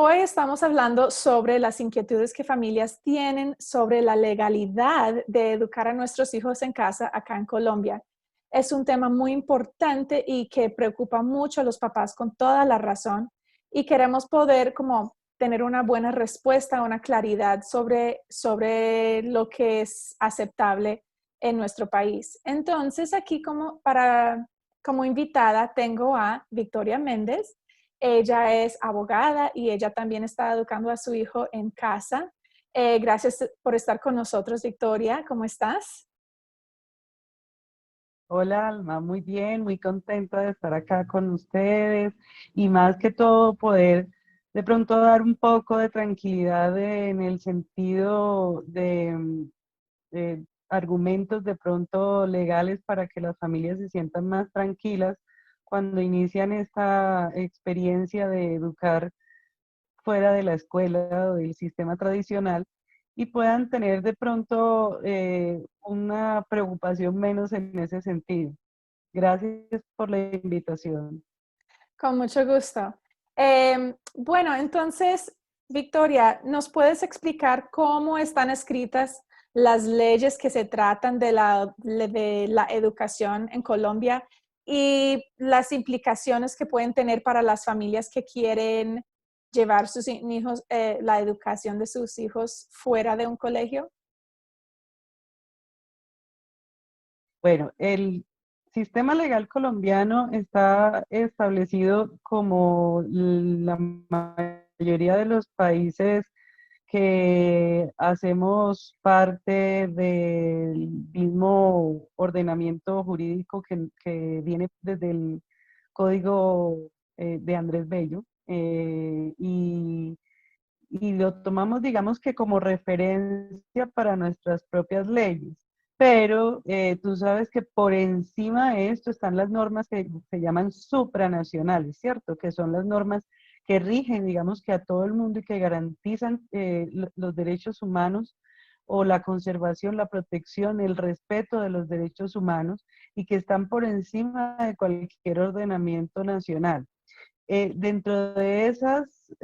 hoy estamos hablando sobre las inquietudes que familias tienen sobre la legalidad de educar a nuestros hijos en casa acá en Colombia. Es un tema muy importante y que preocupa mucho a los papás con toda la razón y queremos poder como tener una buena respuesta, una claridad sobre lo que es aceptable en nuestro país. Entonces, aquí como invitada tengo a Victoria Méndez. Ella es abogada y ella también está educando a su hijo en casa. Gracias por estar con nosotros, Victoria. ¿Cómo estás? Hola Alma, muy bien, muy contenta de estar acá con ustedes y más que todo poder de pronto dar un poco de tranquilidad en el sentido de argumentos de pronto legales para que las familias se sientan más tranquilas cuando inician esta experiencia de educar fuera de la escuela o del sistema tradicional y puedan tener de pronto una preocupación menos en ese sentido. Gracias por la invitación. Con mucho gusto. Bueno, entonces, Victoria, ¿nos puedes explicar cómo están escritas las leyes que se tratan de la educación en Colombia y las implicaciones que pueden tener para las familias que quieren llevar sus hijos, la educación de sus hijos fuera de un colegio? Bueno, el sistema legal colombiano está establecido como la mayoría de los países que hacemos parte del mismo ordenamiento jurídico que viene desde el Código de Andrés Bello. Y lo tomamos, digamos que como referencia para nuestras propias leyes. Pero tú sabes que por encima de esto están las normas que se llaman supranacionales, ¿cierto? Que son las normas que rigen, digamos que a todo el mundo y que garantizan los derechos humanos o la conservación, la protección, el respeto de los derechos humanos y que están por encima de cualquier ordenamiento nacional. Dentro de esas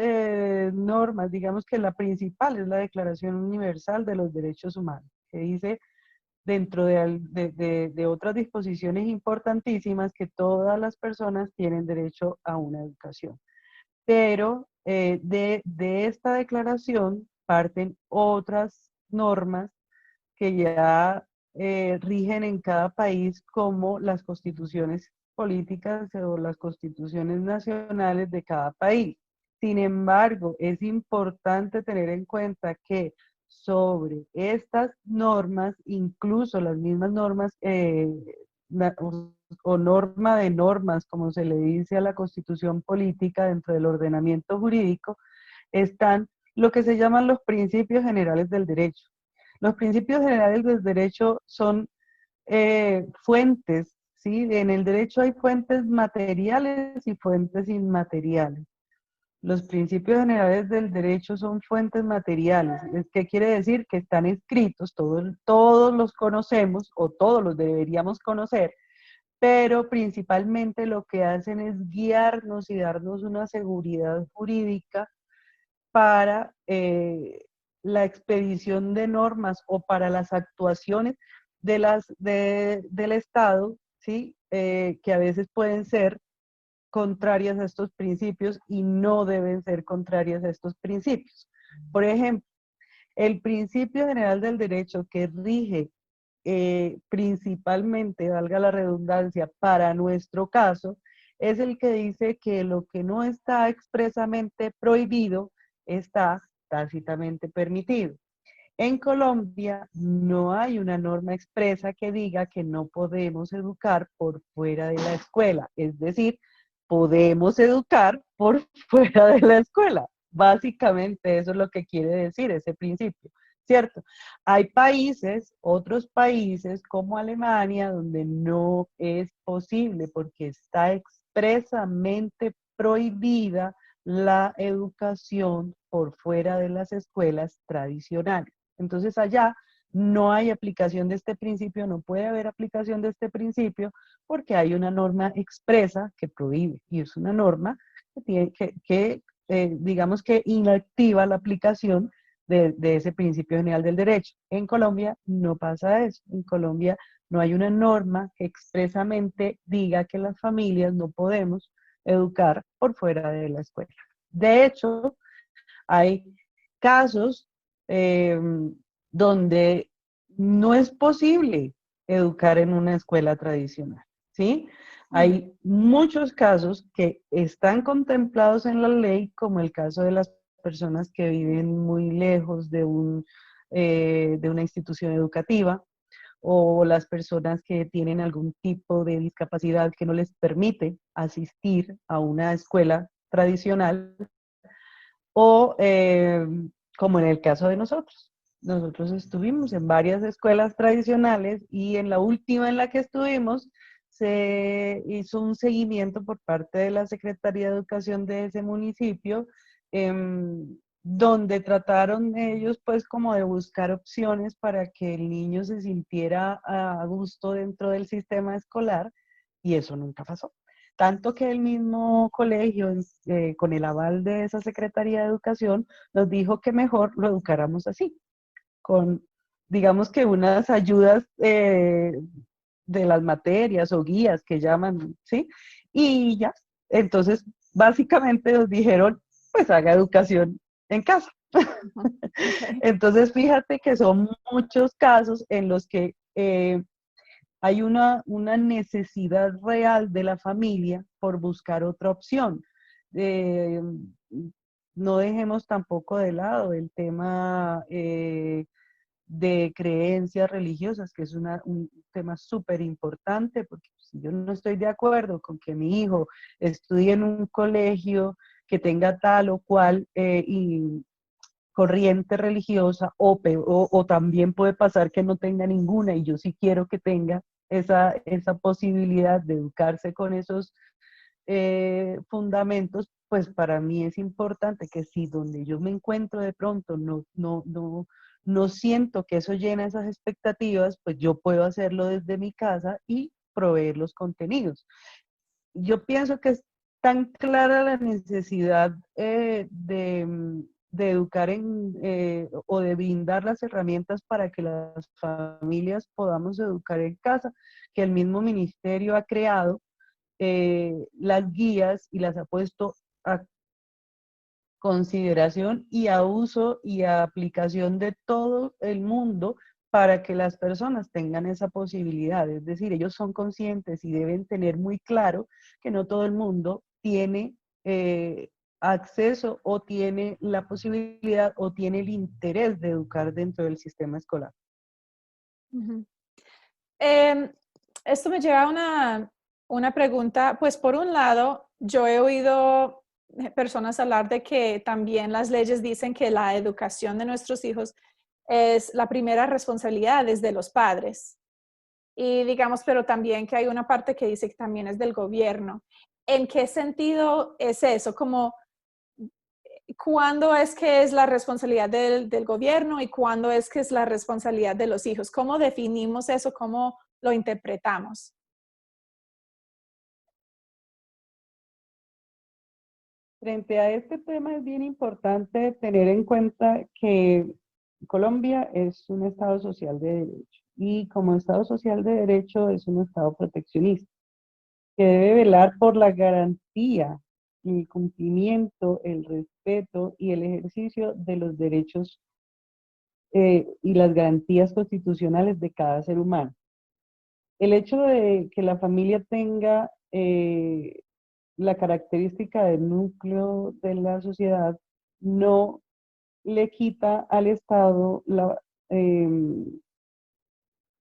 normas, digamos que la principal es la Declaración Universal de los Derechos Humanos, que dice, dentro de otras disposiciones importantísimas, que todas las personas tienen derecho a una educación. Pero de esta declaración parten otras normas que ya rigen en cada país, como las constituciones políticas o las constituciones nacionales de cada país. Sin embargo, es importante tener en cuenta que sobre estas normas, incluso las mismas normas o norma de normas, como se le dice a la constitución política dentro del ordenamiento jurídico, están lo que se llaman los principios generales del derecho. Los principios generales del derecho son fuentes, ¿sí? En el derecho hay fuentes materiales y fuentes inmateriales. Los principios generales del derecho son fuentes materiales. ¿Qué quiere decir? Que están escritos, todos los conocemos o todos los deberíamos conocer, pero principalmente lo que hacen es guiarnos y darnos una seguridad jurídica para la expedición de normas o para las actuaciones del Estado, ¿sí? Que a veces pueden ser contrarias a estos principios y no deben ser contrarias a estos principios. Por ejemplo, el principio general del derecho que rige principalmente, valga la redundancia, para nuestro caso, es el que dice que lo que no está expresamente prohibido está tácitamente permitido. En Colombia no hay una norma expresa que diga que no podemos educar por fuera de la escuela, es decir, podemos educar por fuera de la escuela. Básicamente eso es lo que quiere decir ese principio, ¿cierto? Hay países, otros países como Alemania, donde no es posible porque está expresamente prohibida la educación por fuera de las escuelas tradicionales. Entonces allá no hay aplicación de este principio, no puede haber aplicación de este principio porque hay una norma expresa que prohíbe y es una norma que digamos que inactiva la aplicación de ese principio general del derecho. En Colombia no pasa eso. En Colombia no hay una norma que expresamente diga que las familias no podemos educar por fuera de la escuela. De hecho, hay casos eh, donde no es posible educar en una escuela tradicional, ¿sí? Hay muchos casos que están contemplados en la ley, como el caso de las personas que viven muy lejos de una institución educativa, o las personas que tienen algún tipo de discapacidad que no les permite asistir a una escuela tradicional, o como en el caso de nosotros. Nosotros estuvimos en varias escuelas tradicionales y en la última en la que estuvimos se hizo un seguimiento por parte de la Secretaría de Educación de ese municipio, donde trataron ellos pues como de buscar opciones para que el niño se sintiera a gusto dentro del sistema escolar, y eso nunca pasó. Tanto que el mismo colegio, con el aval de esa Secretaría de Educación, nos dijo que mejor lo educáramos así, con, digamos que unas ayudas de las materias o guías que llaman, ¿sí? Y ya, entonces, básicamente nos dijeron, pues haga educación en casa. Okay. Entonces, fíjate que son muchos casos en los que hay una necesidad real de la familia por buscar otra opción. Eh, no dejemos tampoco de lado el tema de creencias religiosas, que es un tema súper importante, porque si yo no estoy de acuerdo con que mi hijo estudie en un colegio que tenga tal o cual corriente religiosa, o también puede pasar que no tenga ninguna, y yo sí quiero que tenga esa posibilidad de educarse con esos fundamentos, pues para mí es importante que si donde yo me encuentro de pronto no siento que eso llena esas expectativas, pues yo puedo hacerlo desde mi casa y proveer los contenidos. Yo pienso que es tan clara la necesidad de educar o de brindar las herramientas para que las familias podamos educar en casa, que el mismo ministerio ha creado las guías y las ha puesto a consideración y a uso y a aplicación de todo el mundo para que las personas tengan esa posibilidad. Es decir, ellos son conscientes y deben tener muy claro que no todo el mundo tiene acceso o tiene la posibilidad o tiene el interés de educar dentro del sistema escolar. Ujú. Em, Esto me lleva a una pregunta, pues por un lado, yo he oído personas hablar de que también las leyes dicen que la educación de nuestros hijos es la primera responsabilidad de los padres. Y digamos, pero también que hay una parte que dice que también es del gobierno. ¿En qué sentido es eso? Como, ¿cuándo es que es la responsabilidad del gobierno y cuándo es que es la responsabilidad de los hijos? ¿Cómo definimos eso? ¿Cómo lo interpretamos? Frente a este tema es bien importante tener en cuenta que Colombia es un Estado social de derecho, y como Estado social de derecho es un Estado proteccionista que debe velar por la garantía, el cumplimiento, el respeto y el ejercicio de los derechos y las garantías constitucionales de cada ser humano. El hecho de que la familia tenga la característica del núcleo de la sociedad no le quita al Estado la eh,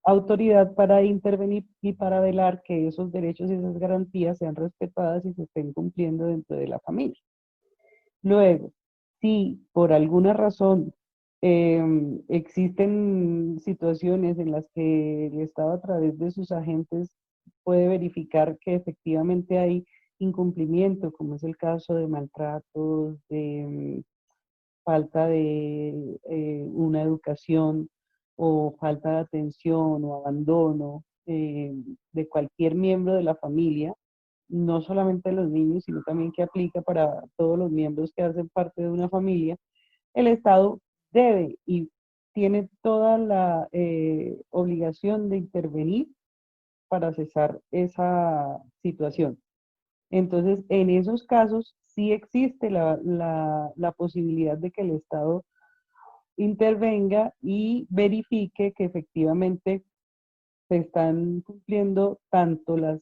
autoridad para intervenir y para velar que esos derechos y esas garantías sean respetadas y se estén cumpliendo dentro de la familia. Luego, si por alguna razón existen situaciones en las que el Estado a través de sus agentes puede verificar que efectivamente hay incumplimiento, como es el caso de maltratos, de falta de una educación o falta de atención o abandono de cualquier miembro de la familia, no solamente de los niños, sino también que aplica para todos los miembros que hacen parte de una familia, el Estado debe y tiene toda la obligación de intervenir para cesar esa situación. Entonces, en esos casos sí existe la posibilidad de que el Estado intervenga y verifique que efectivamente se están cumpliendo tanto el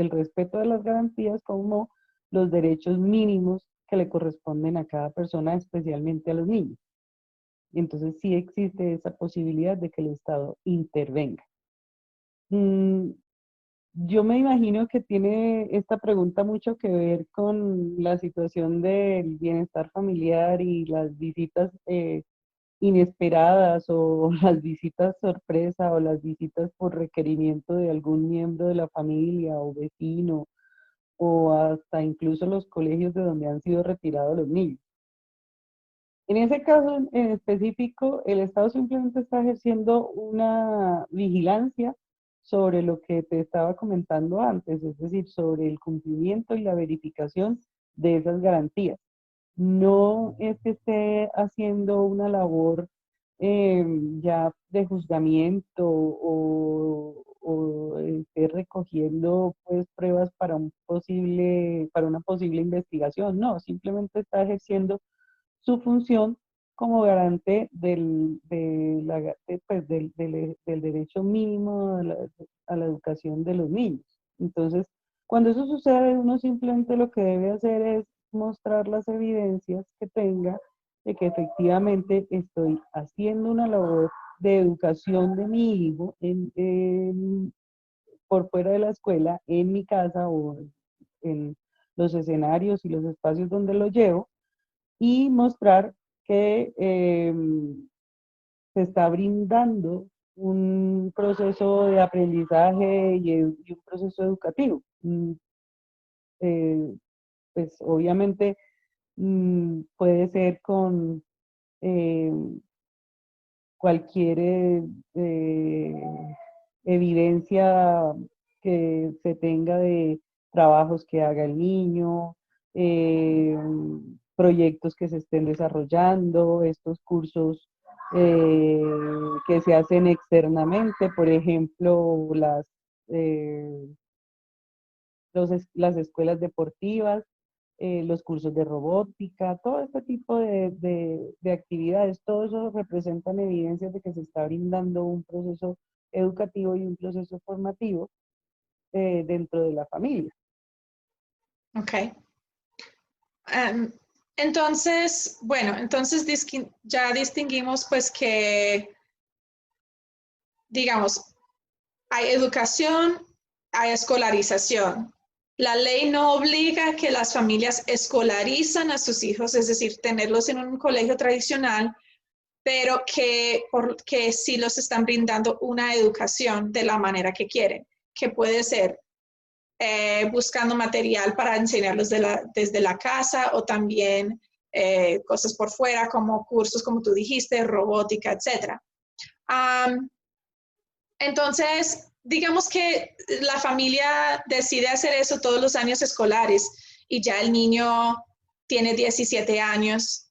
respeto de las garantías como los derechos mínimos que le corresponden a cada persona, especialmente a los niños. Entonces sí existe esa posibilidad de que el Estado intervenga. Mm, yo me imagino que tiene esta pregunta mucho que ver con la situación del bienestar familiar y las visitas inesperadas o las visitas sorpresa o las visitas por requerimiento de algún miembro de la familia o vecino o hasta incluso los colegios de donde han sido retirados los niños. En ese caso en específico, el Estado simplemente está ejerciendo una vigilancia sobre lo que te estaba comentando antes, es decir, sobre el cumplimiento y la verificación de esas garantías. No es que esté haciendo una labor ya de juzgamiento o esté recogiendo pues pruebas para para una posible investigación. No, simplemente está ejerciendo su función como garante del derecho mínimo a la educación de los niños. Entonces, cuando eso sucede, uno simplemente lo que debe hacer es mostrar las evidencias que tenga de que efectivamente estoy haciendo una labor de educación de mi hijo por fuera de la escuela, en mi casa o en los escenarios y los espacios donde lo llevo, y mostrar que se está brindando un proceso de aprendizaje y un proceso educativo. Eh, pues obviamente puede ser con eh, cualquier evidencia que se tenga de trabajos que haga el niño, eh, proyectos que se estén desarrollando, estos cursos eh, que se hacen externamente, por ejemplo, eh, las escuelas deportivas, los cursos de robótica, todo este tipo de actividades, todo eso representan evidencias de que se está brindando un proceso educativo y un proceso formativo dentro de la familia. Ok. Entonces, bueno, entonces ya distinguimos pues que, digamos, hay educación, hay escolarización. La ley no obliga a que las familias escolarizan a sus hijos, es decir, tenerlos en un colegio tradicional, pero que sí los están brindando una educación de la manera que quieren, que puede ser buscando material para enseñarlos desde la casa o también cosas por fuera como cursos, como tú dijiste, robótica, etc. Entonces, digamos que la familia decide hacer eso todos los años escolares y ya el niño tiene 17 años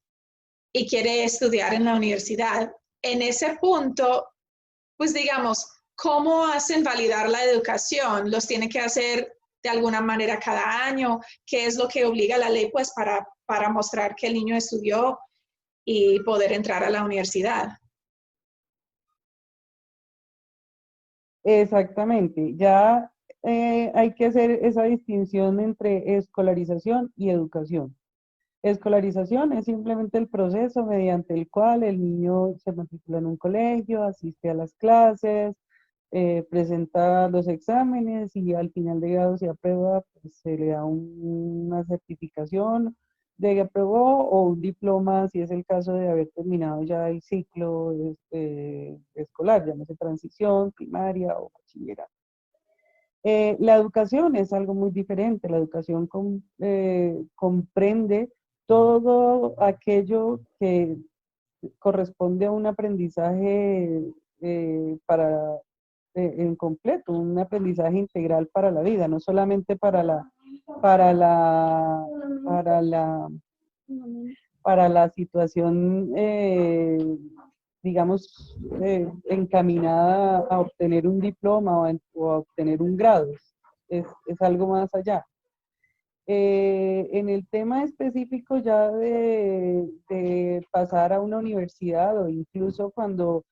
y quiere estudiar en la universidad. En ese punto, pues digamos, ¿cómo hacen validar la educación? ¿Los tiene que hacer de alguna manera cada año? ¿Qué es lo que obliga la ley pues para mostrar que el niño estudió y poder entrar a la universidad? Exactamente, ya hay que hacer esa distinción entre escolarización y educación. Escolarización es simplemente el proceso mediante el cual el niño se matricula en un colegio, asiste a las clases, presenta los exámenes y al final de grado si aprueba, pues, se le da una certificación de que aprobó o un diploma si es el caso de haber terminado ya el ciclo escolar, llámese transición, primaria o bachillerato. La educación es algo muy diferente. La educación comprende todo aquello que corresponde a un aprendizaje para en completo, un aprendizaje integral para la vida, no solamente para la, para la, para la situación, digamos, encaminada a obtener un diploma o a obtener un grado. Es algo más allá. En el tema específico ya de pasar a una universidad o incluso cuando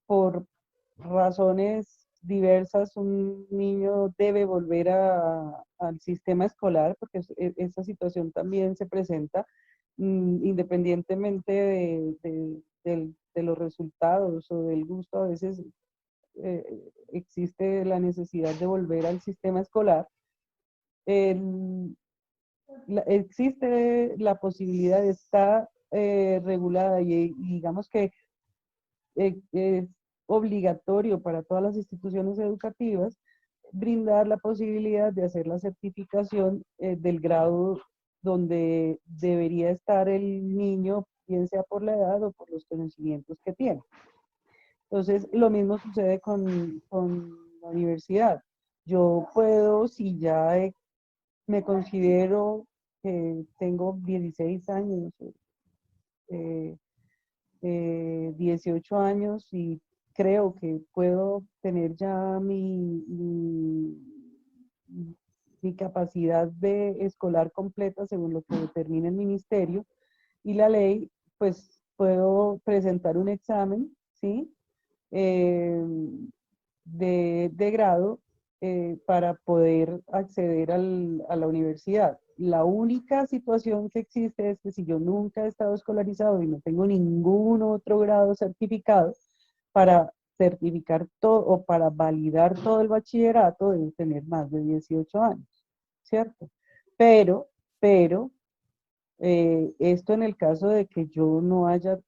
por razones diversas un niño debe volver al sistema escolar, porque esa situación también se presenta independientemente de los resultados o del gusto, a veces existe la necesidad de volver al sistema escolar. Existe la posibilidad, está regulada y digamos que es obligatorio para todas las instituciones educativas brindar la posibilidad de hacer la certificación del grado donde debería estar el niño, bien sea por la edad o por los conocimientos que tiene. Entonces, lo mismo sucede con la universidad. Yo puedo, si ya me considero que tengo 16 años, 18 años y creo que puedo tener ya mi capacidad de escolar completa según lo que determina el ministerio y la ley, pues puedo presentar un examen, ¿sí? Eh, de grado para poder acceder a la universidad. La única situación que existe es que si yo nunca he estado escolarizado y no tengo ningún otro grado certificado, para certificar todo o para validar todo el bachillerato debo tener más de 18 años, ¿cierto? Pero esto en el caso de que yo no haya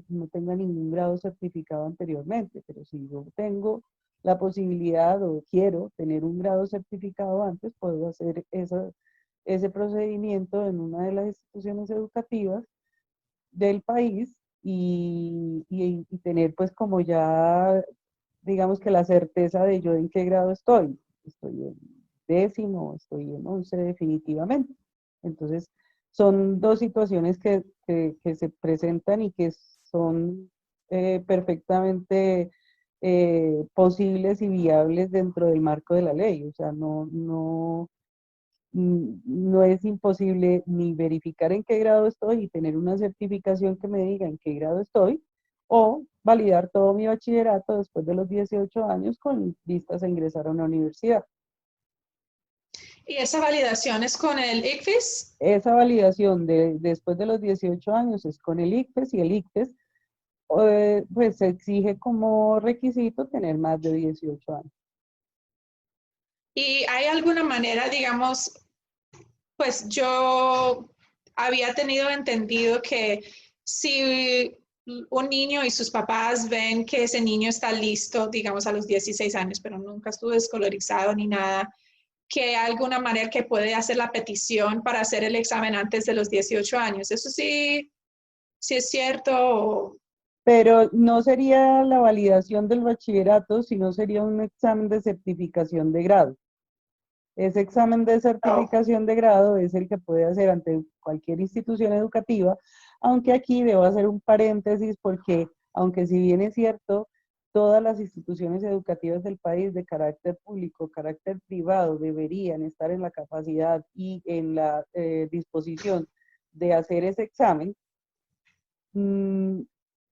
no tenga ningún grado certificado anteriormente, pero si yo tengo la posibilidad o quiero tener un grado certificado antes, puedo hacer ese procedimiento en una de las instituciones educativas del país y tener pues como ya, digamos que la certeza de yo en qué grado estoy. Estoy en 10º, estoy en 11 definitivamente. Entonces, son dos situaciones que se presentan y que son perfectamente posibles y viables dentro del marco de la ley. O sea, no es imposible ni verificar en qué grado estoy y tener una certificación que me diga en qué grado estoy, o validar todo mi bachillerato después de los 18 años con vistas a ingresar a una universidad. ¿Y esa validación es con el ICFES? Esa validación después de los 18 años es con el ICFES y el ICFES pues se exige como requisito tener más de 18 años. ¿Y hay alguna manera, digamos, pues yo había tenido entendido que si un niño y sus papás ven que ese niño está listo, digamos a los 16 años, pero nunca estuvo escolarizado ni nada, que hay alguna manera que puede hacer la petición para hacer el examen antes de los 18 años. ¿Eso sí, sí es cierto? Pero no sería la validación del bachillerato, sino sería un examen de certificación de grado. Ese examen de certificación de grado es el que puede hacer ante cualquier institución educativa, aunque aquí debo hacer un paréntesis porque, aunque si bien es cierto, todas las instituciones educativas del país de carácter público, carácter privado, deberían estar en la capacidad y en la disposición de hacer ese examen,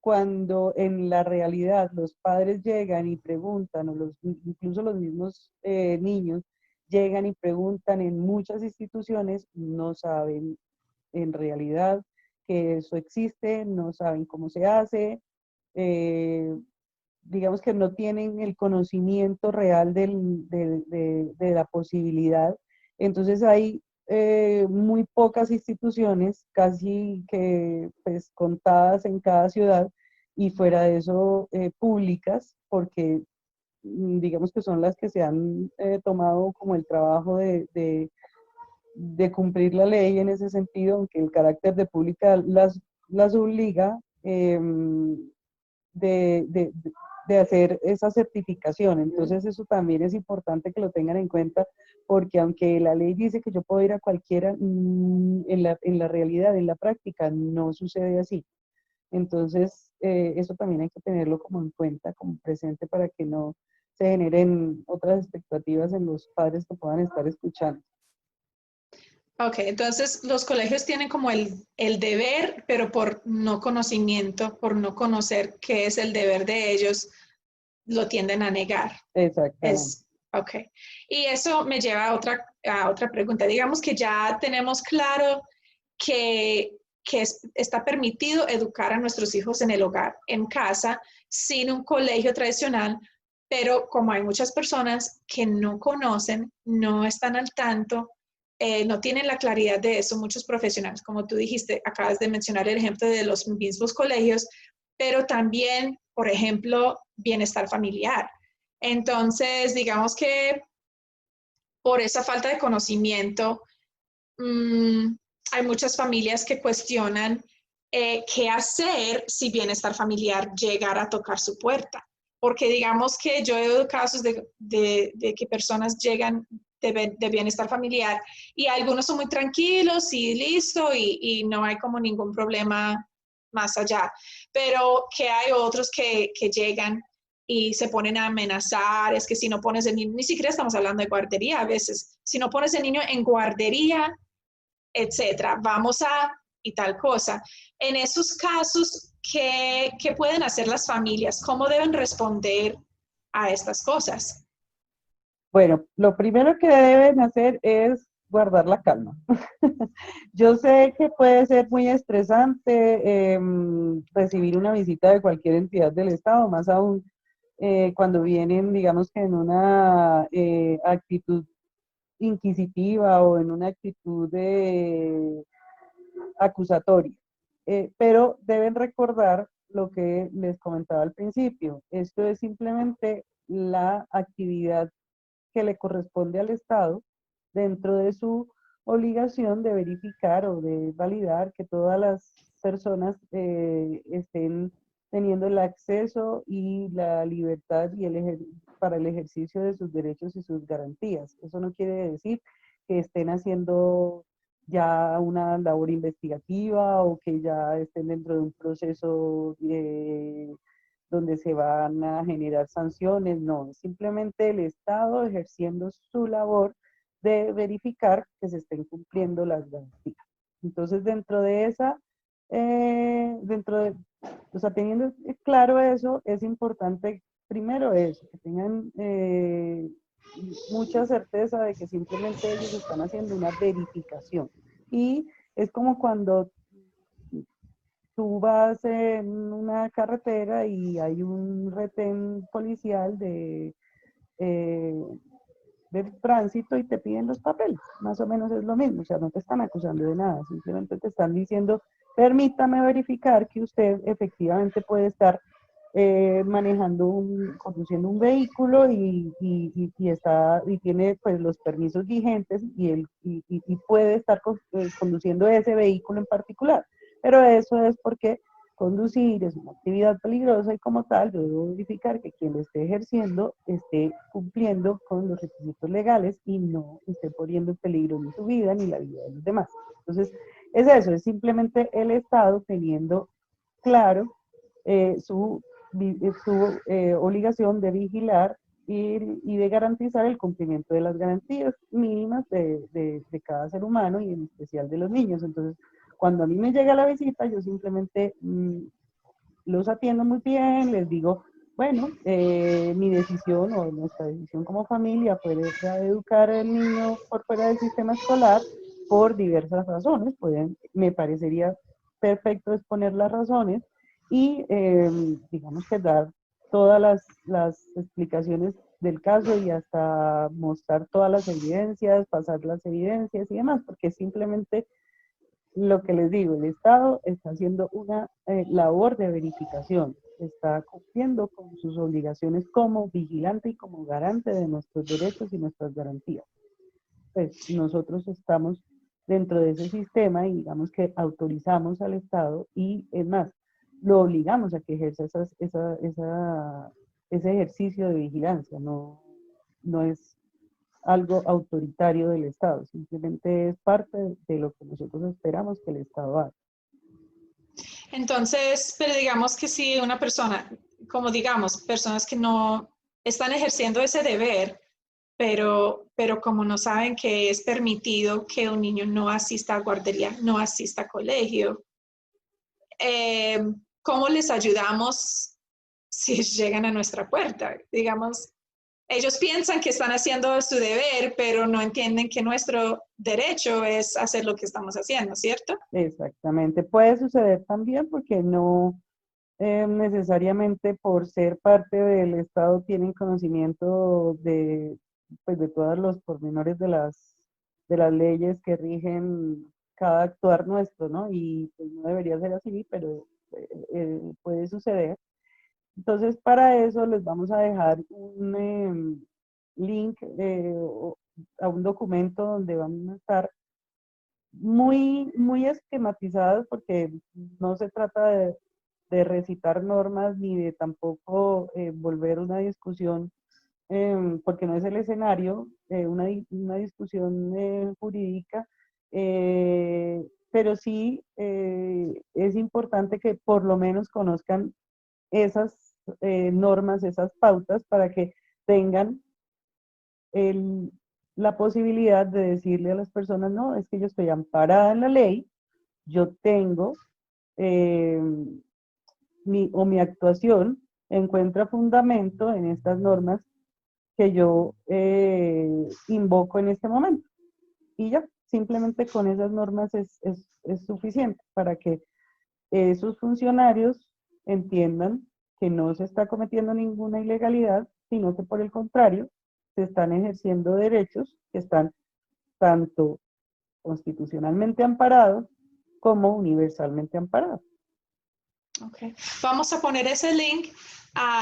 cuando en la realidad los padres llegan y preguntan, o incluso los mismos niños llegan y preguntan en muchas instituciones, no saben en realidad que eso existe, no saben cómo se hace, eh, digamos que no tienen el conocimiento real de la posibilidad. Entonces hay muy pocas instituciones, casi que pues contadas en cada ciudad, y fuera de eso públicas, porque digamos que son las que se han tomado como el trabajo de cumplir la ley en ese sentido, aunque el carácter de pública las obliga de de hacer esa certificación. Entonces eso también es importante que lo tengan en cuenta, porque aunque la ley dice que yo puedo ir a cualquiera, en la realidad, en la práctica, no sucede así. Entonces, eso también hay que tenerlo como en cuenta, como presente, para que no se generen otras expectativas en los padres que puedan estar escuchando. Ok, entonces los colegios tienen como el deber, pero por no conocimiento, por no conocer qué es el deber de ellos, lo tienden a negar. Exactamente. Ok. Y eso me lleva a otra pregunta. Digamos que ya tenemos claro que está permitido educar a nuestros hijos en el hogar, en casa, sin un colegio tradicional, pero como hay muchas personas que no conocen, no están al tanto, no tienen la claridad de eso, muchos profesionales, como tú dijiste, acabas de mencionar el ejemplo de los mismos colegios, pero también, por ejemplo, bienestar familiar. Entonces, digamos que por esa falta de conocimiento, hay muchas familias que cuestionan qué hacer si bienestar familiar llegara a tocar su puerta. Porque digamos que yo he oído casos de que personas llegan de bienestar familiar y algunos son muy tranquilos y listo y no hay como ningún problema más allá. Pero que hay otros que llegan y se ponen a amenazar, es que si no pones el niño, ni siquiera estamos hablando de guardería a veces, si no pones el niño en guardería, etcétera, vamos a y tal cosa. En esos casos, ¿qué pueden hacer las familias? ¿Cómo deben responder a estas cosas? Bueno, lo primero que deben hacer es guardar la calma. Yo sé que puede ser muy estresante recibir una visita de cualquier entidad del Estado, más aún cuando vienen, digamos que en una actitud inquisitiva o en una actitud acusatoria. Pero deben recordar lo que les comentaba al principio. Esto es simplemente la actividad que le corresponde al Estado dentro de su obligación de verificar o de validar que todas las personas estén teniendo el acceso y la libertad y para el ejercicio de sus derechos y sus garantías. Eso no quiere decir que estén haciendo ya una labor investigativa o que ya estén dentro de un proceso donde se van a generar sanciones, no, es simplemente el Estado ejerciendo su labor de verificar que se estén cumpliendo las garantías. Entonces, dentro de esa, o sea, teniendo claro eso, es importante primero eso, que tengan mucha certeza de que simplemente ellos están haciendo una verificación. Y es como cuando tú vas en una carretera y hay un retén policial eh, de tránsito y te piden los papeles. Más o menos es lo mismo, o sea, no te están acusando de nada, simplemente te están diciendo, permítame verificar que usted efectivamente puede estar conduciendo un vehículo y tiene pues los permisos vigentes y puede estar conduciendo ese vehículo en particular. Pero eso es porque conducir es una actividad peligrosa y como tal yo debo verificar que quien lo esté ejerciendo esté cumpliendo con los requisitos legales y no esté poniendo en peligro ni su vida ni la vida de los demás. Entonces, es eso, es simplemente el Estado teniendo claro su obligación de vigilar y de garantizar el cumplimiento de las garantías mínimas de cada ser humano y en especial de los niños. Entonces, cuando a mí me llega la visita, yo simplemente los atiendo muy bien, les digo, bueno, mi decisión o nuestra decisión como familia fue educar al niño por fuera del sistema escolar por diversas razones. Me parecería perfecto exponer las razones y digamos que dar todas las explicaciones del caso y hasta mostrar todas las evidencias, pasar las evidencias y demás, porque simplemente lo que les digo, el Estado está haciendo una labor de verificación, está cumpliendo con sus obligaciones como vigilante y como garante de nuestros derechos y nuestras garantías. Pues nosotros estamos dentro de ese sistema y digamos que autorizamos al Estado y es más, lo obligamos a que ejerza ese ejercicio de vigilancia, no es algo autoritario del Estado, simplemente es parte de lo que nosotros esperamos que el Estado haga. Entonces, pero digamos que si una persona, como digamos, personas que no están ejerciendo ese deber, pero como no saben que es permitido que un niño no asista a guardería, no asista a colegio, eh, ¿cómo les ayudamos si llegan a nuestra puerta? Digamos, ellos piensan que están haciendo su deber, pero no entienden que nuestro derecho es hacer lo que estamos haciendo, ¿cierto? Exactamente, puede suceder también porque no necesariamente por ser parte del Estado tienen conocimiento de, pues, de todos los pormenores de las leyes que rigen cada actuar nuestro, ¿no? Y pues no debería ser así, pero puede suceder. Entonces, para eso les vamos a dejar un link a un documento donde van a estar muy esquematizadas porque no se trata de recitar normas ni de tampoco volver una discusión, porque no es el escenario, una discusión jurídica, pero sí es importante que por lo menos conozcan esas normas, esas pautas para que tengan el, la posibilidad de decirle a las personas, no, es que yo estoy amparada en la ley, yo tengo eh, mi actuación encuentra fundamento en estas normas que yo invoco en este momento. Y ya, simplemente con esas normas es suficiente para que esos funcionarios entiendan que no se está cometiendo ninguna ilegalidad, sino que por el contrario, se están ejerciendo derechos que están tanto constitucionalmente amparados como universalmente amparados. Okay. Vamos a poner ese link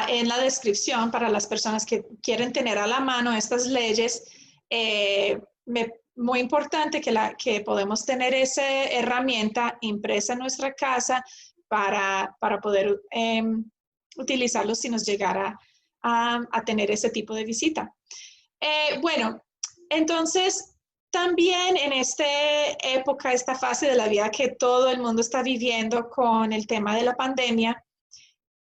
en la descripción para las personas que quieren tener a la mano estas leyes. Muy importante que podemos tener esa herramienta impresa en nuestra casa para poder utilizarlo si nos llegara a tener ese tipo de visita. Bueno, entonces también en esta época, esta fase de la vida que todo el mundo está viviendo con el tema de la pandemia,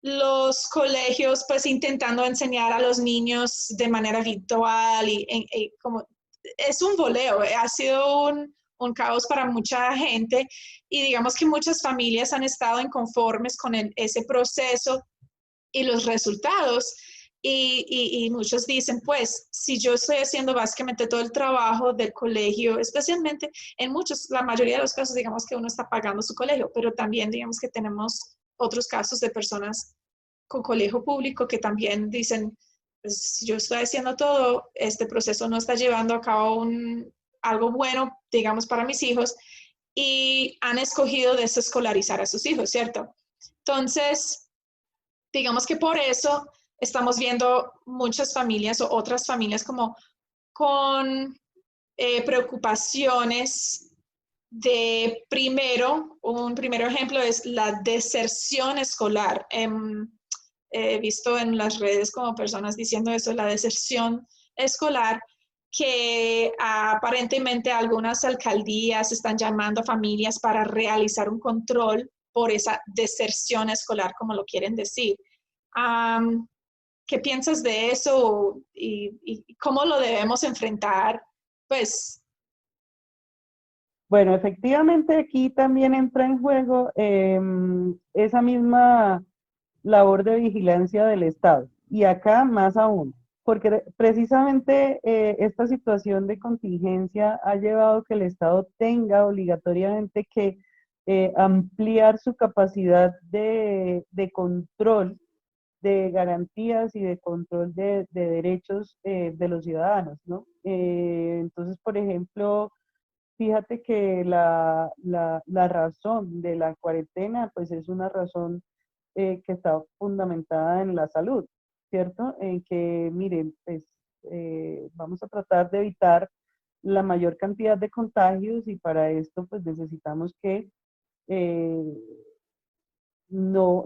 los colegios pues intentando enseñar a los niños de manera virtual y como es un voleo, ha sido un caos para mucha gente y digamos que muchas familias han estado inconformes con ese proceso y los resultados. Y muchos dicen, pues, si yo estoy haciendo básicamente todo el trabajo del colegio, especialmente en muchos, la mayoría de los casos, digamos que uno está pagando su colegio, pero también digamos que tenemos otros casos de personas con colegio público que también dicen, pues, yo estoy haciendo todo, este proceso no está llevando a cabo algo bueno, digamos, para mis hijos, y han escogido desescolarizar a sus hijos, ¿cierto? Entonces, digamos que por eso estamos viendo muchas familias o otras familias como con preocupaciones de primero, un primer ejemplo es la deserción escolar. He visto en las redes como personas diciendo eso, la deserción escolar, que aparentemente algunas alcaldías están llamando a familias para realizar un control por esa deserción escolar, como lo quieren decir. Um, ¿Qué piensas de eso y cómo lo debemos enfrentar? Pues, Bueno, efectivamente aquí también entra en juego esa misma labor de vigilancia del Estado. Y acá más aún, porque precisamente esta situación de contingencia ha llevado que el Estado tenga obligatoriamente que ampliar su capacidad de control, de garantías y de control de derechos de los ciudadanos, ¿no? Entonces, por ejemplo, fíjate que la razón de la cuarentena, pues es una razón que está fundamentada en la salud, ¿cierto? En que, miren, pues vamos a tratar de evitar la mayor cantidad de contagios y para esto pues necesitamos que eh, no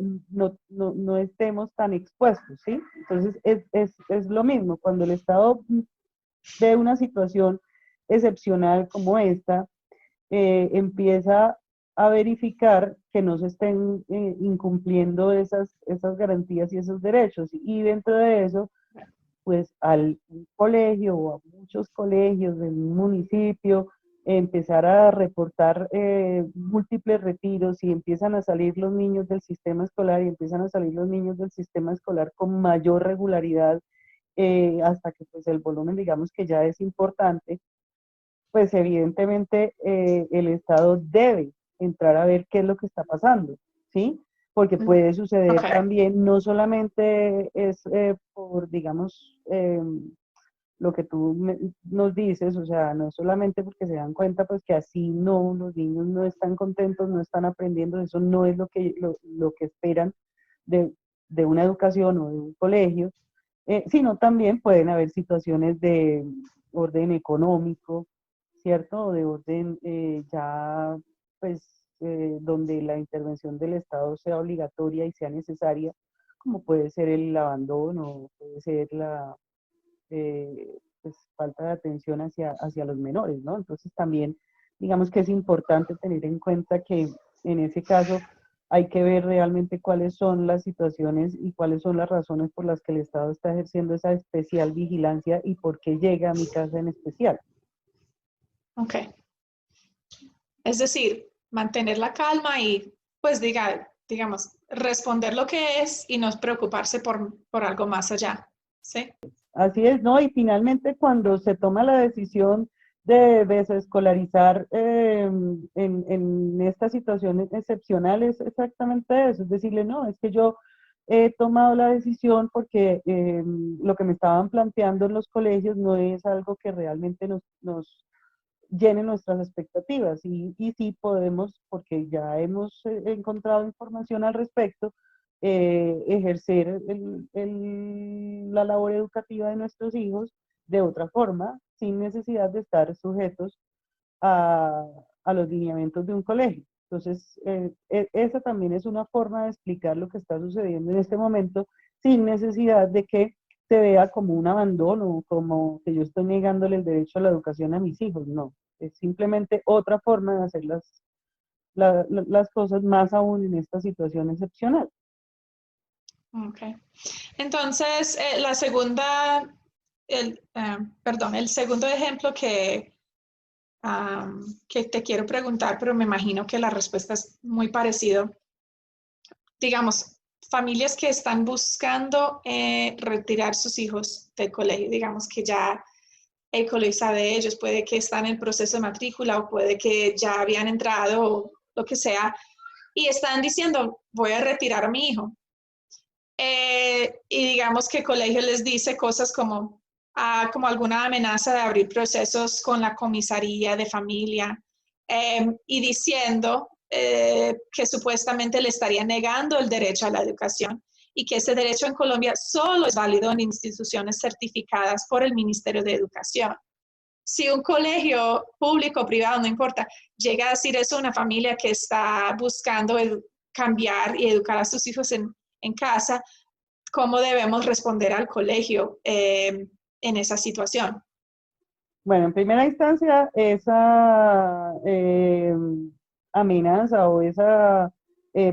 estemos tan expuestos, ¿sí? Entonces es lo mismo, cuando el Estado ve una situación excepcional como esta, empieza a verificar que no se estén incumpliendo esas garantías y esos derechos. Y dentro de eso, pues al colegio o a muchos colegios del municipio empezar a reportar múltiples retiros y empiezan a salir los niños del sistema escolar y empiezan a salir los niños del sistema escolar con mayor regularidad hasta que pues el volumen digamos que ya es importante, pues evidentemente el Estado debe entrar a ver qué es lo que está pasando, ¿sí? Porque puede suceder Okay. también, no solamente es por, digamos, lo que tú nos dices, o sea, no solamente porque se dan cuenta, pues que así no, los niños no están contentos, no están aprendiendo, eso no es lo que esperan de, de una educación o de un colegio, sino también pueden haber situaciones de orden económico, ¿cierto? O de orden ya, pues, donde la intervención del Estado sea obligatoria y sea necesaria, como puede ser el abandono, puede ser la pues, falta de atención hacia los menores, ¿no? Entonces también, digamos que es importante tener en cuenta que en ese caso hay que ver realmente cuáles son las situaciones y cuáles son las razones por las que el Estado está ejerciendo esa especial vigilancia y por qué llega a mi casa en especial. Ok. Es decir, mantener la calma y, pues, digamos, responder lo que es y no preocuparse por algo más allá. ¿Sí? Así es, ¿no? Y finalmente cuando se toma la decisión de desescolarizar en estas situaciones excepcionales, exactamente eso, es decirle, no, es que yo he tomado la decisión porque lo que me estaban planteando en los colegios no es algo que realmente nos llene nuestras expectativas y sí podemos, porque ya hemos encontrado información al respecto, ejercer la labor educativa de nuestros hijos de otra forma, sin necesidad de estar sujetos a, a los lineamientos de un colegio. Entonces, esa también es una forma de explicar lo que está sucediendo en este momento, sin necesidad de que se vea como un abandono, como que yo estoy negándole el derecho a la educación a mis hijos. No, es simplemente otra forma de hacer las cosas, más aún en esta situación excepcional. Ok. Entonces, el segundo ejemplo que te quiero preguntar, pero me imagino que la respuesta es muy parecido. Digamos, familias que están buscando retirar sus hijos del colegio, digamos que ya el colegio sabe de ellos, puede que están en proceso de matrícula o puede que ya habían entrado o lo que sea, y están diciendo, voy a retirar a mi hijo. Y digamos que el colegio les dice cosas como alguna amenaza de abrir procesos con la comisaría de familia y diciendo que supuestamente le estaría negando el derecho a la educación y que ese derecho en Colombia solo es válido en instituciones certificadas por el Ministerio de Educación. Si un colegio público o privado, no importa, llega a decir eso a una familia que está buscando cambiar y educar a sus hijos en casa, ¿cómo debemos responder al colegio en esa situación? Bueno, en primera instancia, esa amenaza o esa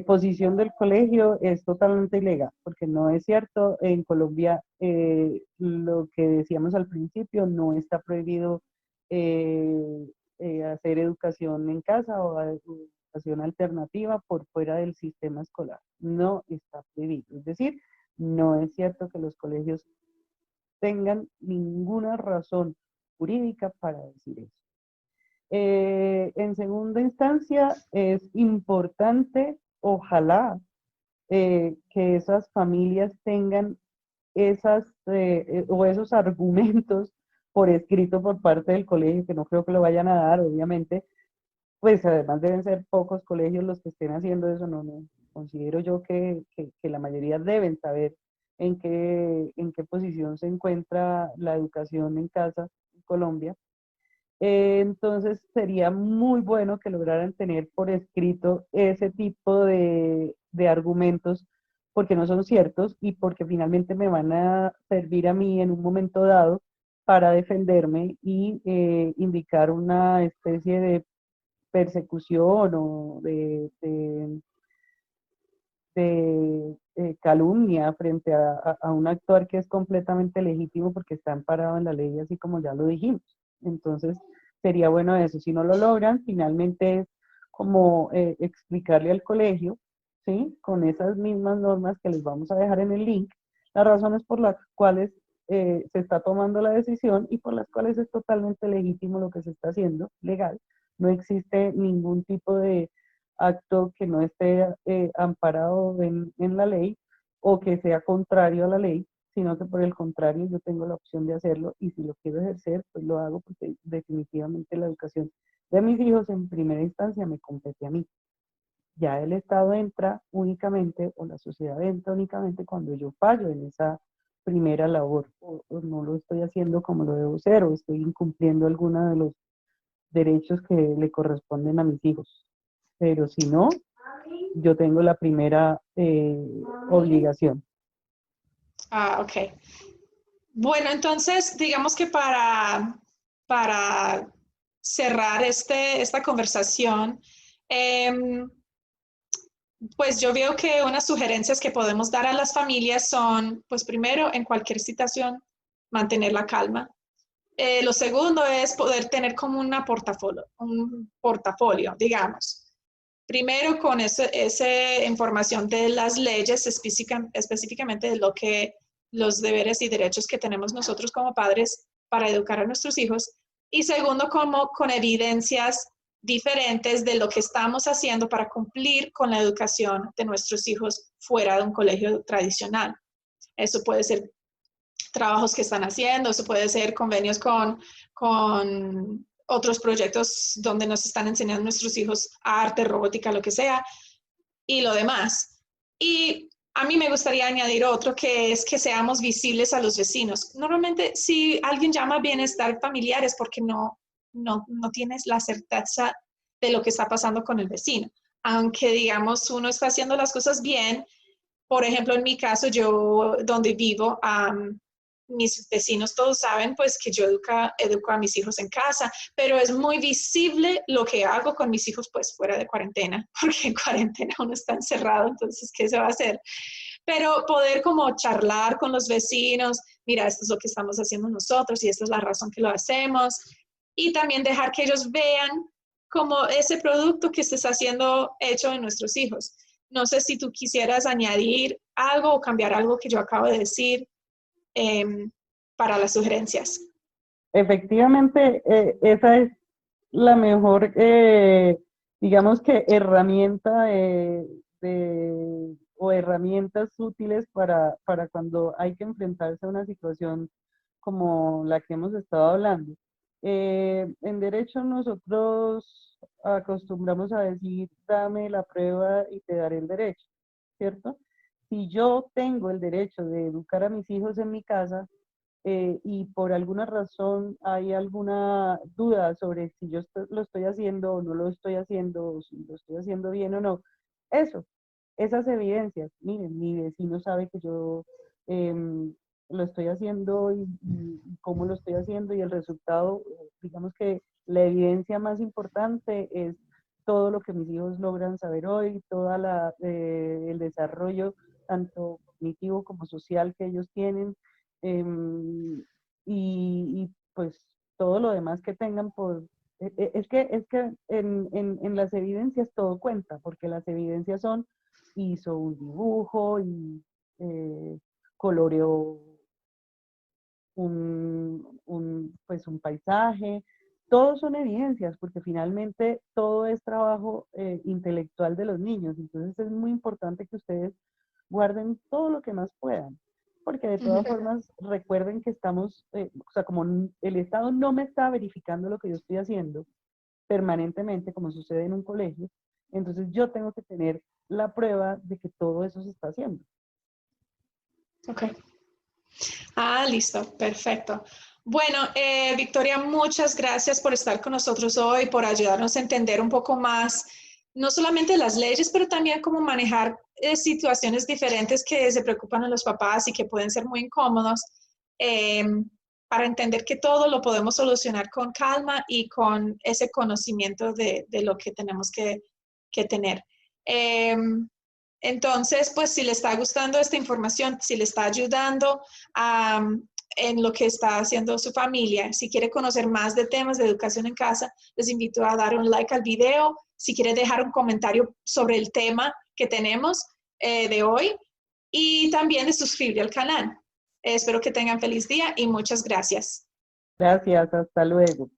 posición del colegio es totalmente ilegal, porque no es cierto. En Colombia, lo que decíamos al principio, no está prohibido hacer educación en casa o educación alternativa por fuera del sistema escolar. No está prohibido. Es decir, no es cierto que los colegios tengan ninguna razón jurídica para decir eso. En segunda instancia, es importante, ojalá, que esas familias tengan o esos argumentos por escrito por parte del colegio, que no creo que lo vayan a dar, obviamente, pues además deben ser pocos colegios los que estén haciendo eso, no considero yo que la mayoría deben saber en qué posición se encuentra la educación en casa en Colombia. Entonces sería muy bueno que lograran tener por escrito ese tipo de argumentos porque no son ciertos y porque finalmente me van a servir a mí en un momento dado para defenderme y indicar una especie de persecución o de calumnia frente a un actuar que es completamente legítimo porque está amparado en la ley, así como ya lo dijimos. Entonces, sería bueno eso. Si no lo logran, finalmente es como explicarle al colegio, ¿sí? Con esas mismas normas que les vamos a dejar en el link, las razones por las cuales se está tomando la decisión y por las cuales es totalmente legítimo lo que se está haciendo, legal. No existe ningún tipo de acto que no esté amparado en la ley o que sea contrario a la ley, sino que por el contrario yo tengo la opción de hacerlo y si lo quiero ejercer, pues lo hago porque definitivamente la educación de mis hijos en primera instancia me compete a mí. Ya el Estado entra únicamente o la sociedad entra únicamente cuando yo fallo en esa primera labor o no lo estoy haciendo como lo debo ser o estoy incumpliendo alguno de los derechos que le corresponden a mis hijos. Pero si no, yo tengo la primera obligación. Ah, ok. Bueno, entonces, digamos que para cerrar esta conversación, pues yo veo que unas sugerencias que podemos dar a las familias son, pues primero, en cualquier situación, mantener la calma. Lo segundo es poder tener como un portafolio, digamos. Primero con esa información de las leyes, específicamente de lo que los deberes y derechos que tenemos nosotros como padres para educar a nuestros hijos. Y segundo, como con evidencias diferentes de lo que estamos haciendo para cumplir con la educación de nuestros hijos fuera de un colegio tradicional. Eso puede ser trabajos que están haciendo, eso puede ser convenios con otros proyectos donde nos están enseñando nuestros hijos arte, robótica, lo que sea, y lo demás. Y a mí me gustaría añadir otro, que es que seamos visibles a los vecinos. Normalmente, si alguien llama bienestar familiar es porque no tienes la certeza de lo que está pasando con el vecino. Aunque, digamos, uno está haciendo las cosas bien, por ejemplo, en mi caso, yo donde vivo, mis vecinos todos saben pues que yo educo a mis hijos en casa, pero es muy visible lo que hago con mis hijos pues fuera de cuarentena, porque en cuarentena uno está encerrado, entonces, ¿qué se va a hacer? Pero poder como charlar con los vecinos, mira, esto es lo que estamos haciendo nosotros y esta es la razón que lo hacemos, y también dejar que ellos vean como ese producto que se está haciendo hecho en nuestros hijos. No sé si tú quisieras añadir algo o cambiar algo que yo acabo de decir para las sugerencias. Efectivamente, esa es la mejor, digamos que herramienta o herramientas útiles para cuando hay que enfrentarse a una situación como la que hemos estado hablando. En derecho nosotros acostumbramos a decir, dame la prueba y te daré el derecho, ¿cierto? Si yo tengo el derecho de educar a mis hijos en mi casa, y por alguna razón hay alguna duda sobre si yo lo estoy haciendo o no lo estoy haciendo, o si lo estoy haciendo bien o no, eso, esas evidencias, miren, mi vecino sabe que yo lo estoy haciendo y cómo lo estoy haciendo y el resultado, digamos que la evidencia más importante es todo lo que mis hijos logran saber hoy, el desarrollo tanto cognitivo como social que ellos tienen, y pues todo lo demás que tengan es que en las evidencias todo cuenta, porque las evidencias hizo un dibujo y coloreó pues un paisaje, todos son evidencias, porque finalmente todo es trabajo intelectual de los niños, entonces es muy importante que ustedes guarden todo lo que más puedan, porque de todas formas recuerden que estamos, o sea, como el Estado no me está verificando lo que yo estoy haciendo permanentemente, como sucede en un colegio, entonces yo tengo que tener la prueba de que todo eso se está haciendo. Ok. Listo, perfecto. Bueno, Victoria, muchas gracias por estar con nosotros hoy, por ayudarnos a entender un poco más no solamente las leyes, pero también cómo manejar situaciones diferentes que se preocupan a los papás y que pueden ser muy incómodos, para entender que todo lo podemos solucionar con calma y con ese conocimiento de lo que tenemos que tener. Entonces, pues si le está gustando esta información, si le está ayudando en lo que está haciendo su familia, si quiere conocer más de temas de educación en casa, les invito a dar un like al video. Si quiere dejar un comentario sobre el tema que tenemos de hoy y también de suscribir al canal. Espero que tengan feliz día y muchas gracias. Gracias, hasta luego.